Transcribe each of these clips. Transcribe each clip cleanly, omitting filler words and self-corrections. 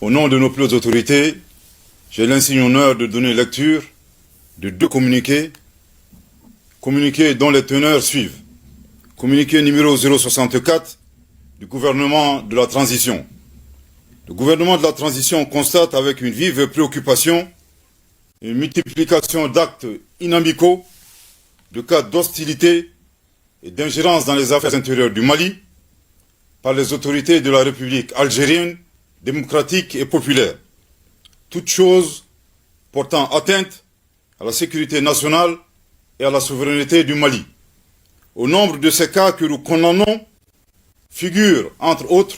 Au nom de nos plus hautes autorités, j'ai l'insigne honneur de donner lecture de deux communiqués dont les teneurs suivent. Communiqué numéro 064 du gouvernement de la transition. Le gouvernement de la transition constate avec une vive préoccupation une multiplication d'actes inamicaux, de cas d'hostilité et d'ingérence dans les affaires intérieures du Mali par les autorités de la République algérienne, démocratique et populaire. Toutes choses portant atteinte à la sécurité nationale et à la souveraineté du Mali. Au nombre de ces cas que nous condamnons figure, entre autres,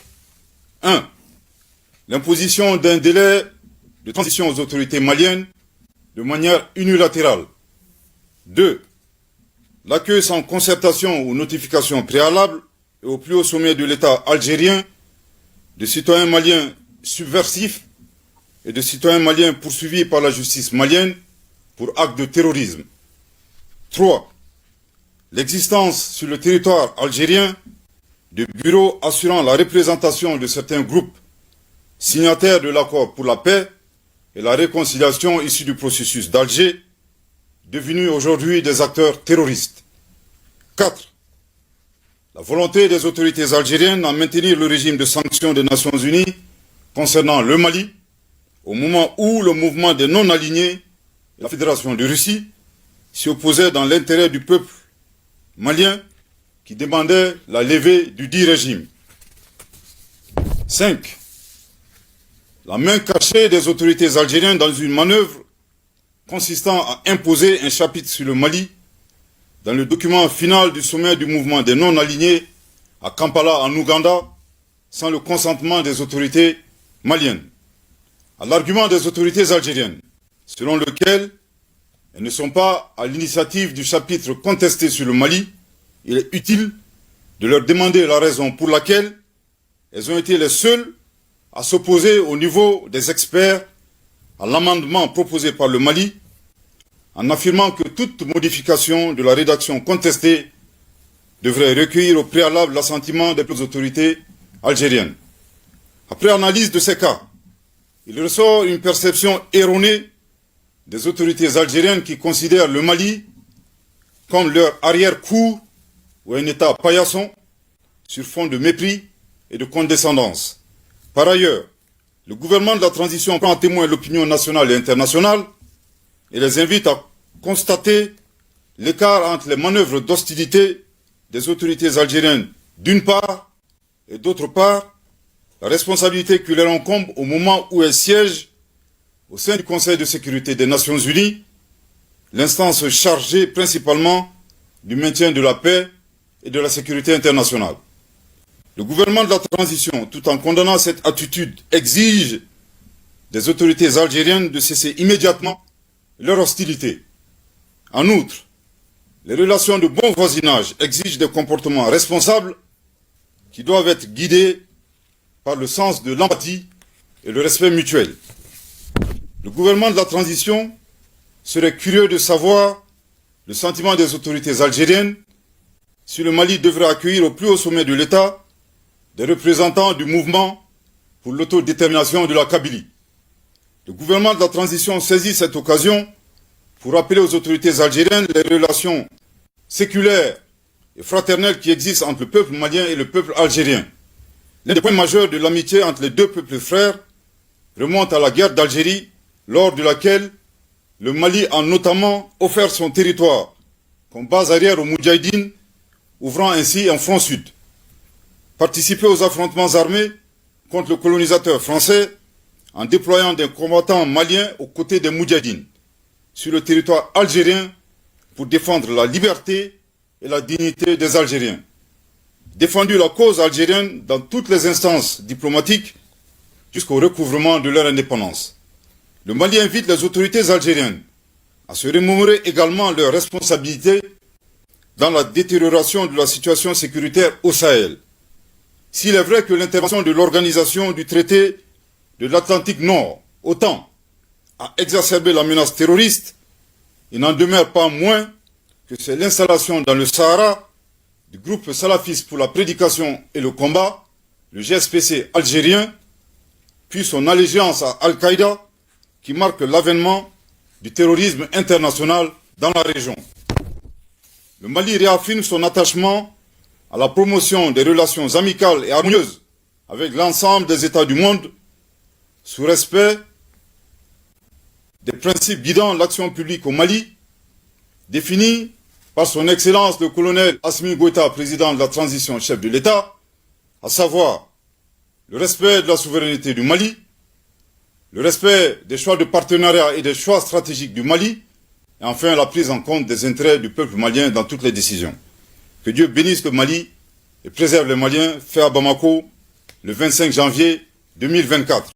1. L'imposition d'un délai de transition aux autorités maliennes de manière unilatérale. 2. L'accueil sans concertation ou notification préalable et au plus haut sommet de l'État algérien de citoyens maliens subversifs et de citoyens maliens poursuivis par la justice malienne pour actes de terrorisme. 3. L'existence sur le territoire algérien de bureaux assurant la représentation de certains groupes signataires de l'accord pour la paix et la réconciliation issus du processus d'Alger, devenus aujourd'hui des acteurs terroristes. 4. La volonté des autorités algériennes à maintenir le régime de sanctions des Nations Unies concernant le Mali, au moment où le mouvement des non-alignés et la Fédération de Russie s'y opposaient dans l'intérêt du peuple malien qui demandait la levée du dit régime. 5. La main cachée des autorités algériennes dans une manœuvre consistant à imposer un chapitre sur le Mali dans le document final du sommet du mouvement des non-alignés à Kampala en Ouganda sans le consentement des autorités maliennes. À l'argument des autorités algériennes, selon lequel elles ne sont pas à l'initiative du chapitre contesté sur le Mali, il est utile de leur demander la raison pour laquelle elles ont été les seules à s'opposer au niveau des experts à l'amendement proposé par le Mali, en affirmant que toute modification de la rédaction contestée devrait recueillir au préalable l'assentiment des autorités algériennes. Après analyse de ces cas, il ressort une perception erronée des autorités algériennes qui considèrent le Mali comme leur arrière-cour ou un État paillasson sur fond de mépris et de condescendance. Par ailleurs, le gouvernement de la transition prend en témoin l'opinion nationale et internationale et les invite à constater l'écart entre les manœuvres d'hostilité des autorités algériennes d'une part et d'autre part la responsabilité qui leur incombe au moment où elles siègent au sein du Conseil de sécurité des Nations Unies, l'instance chargée principalement du maintien de la paix et de la sécurité internationale. Le gouvernement de la transition, tout en condamnant cette attitude, exige des autorités algériennes de cesser immédiatement leur hostilité. En outre, les relations de bon voisinage exigent des comportements responsables qui doivent être guidés par le sens de l'empathie et le respect mutuel. Le gouvernement de la transition serait curieux de savoir le sentiment des autorités algériennes si le Mali devrait accueillir au plus haut sommet de l'État des représentants du mouvement pour l'autodétermination de la Kabylie. Le gouvernement de la transition saisit cette occasion pour rappeler aux autorités algériennes les relations séculaires et fraternelles qui existent entre le peuple malien et le peuple algérien. L'un des points majeurs de l'amitié entre les deux peuples frères remonte à la guerre d'Algérie, lors de laquelle le Mali a notamment offert son territoire comme base arrière aux Moudjahidines, ouvrant ainsi un front sud. Participer aux affrontements armés contre le colonisateur français en déployant des combattants maliens aux côtés des Moudjahidines sur le territoire algérien pour défendre la liberté et la dignité des Algériens. Défendu la cause algérienne dans toutes les instances diplomatiques jusqu'au recouvrement de leur indépendance. Le Mali invite les autorités algériennes à se remémorer également leurs responsabilités dans la détérioration de la situation sécuritaire au Sahel. S'il est vrai que l'intervention de l'organisation du traité de l'Atlantique Nord, OTAN, a exacerbé la menace terroriste, il n'en demeure pas moins que c'est l'installation dans le Sahara du groupe salafiste pour la prédication et le combat, le GSPC algérien, puis son allégeance à Al-Qaïda, qui marque l'avènement du terrorisme international dans la région. Le Mali réaffirme son attachement à la promotion des relations amicales et harmonieuses avec l'ensemble des États du monde, sous respect des principes guidant l'action publique au Mali, définis par son Excellence le colonel Assimi Goïta, président de la transition chef de l'État, à savoir le respect de la souveraineté du Mali, le respect des choix de partenariat et des choix stratégiques du Mali, et enfin la prise en compte des intérêts du peuple malien dans toutes les décisions. Que Dieu bénisse le Mali et préserve les Maliens, fait à Bamako le 25 janvier 2024.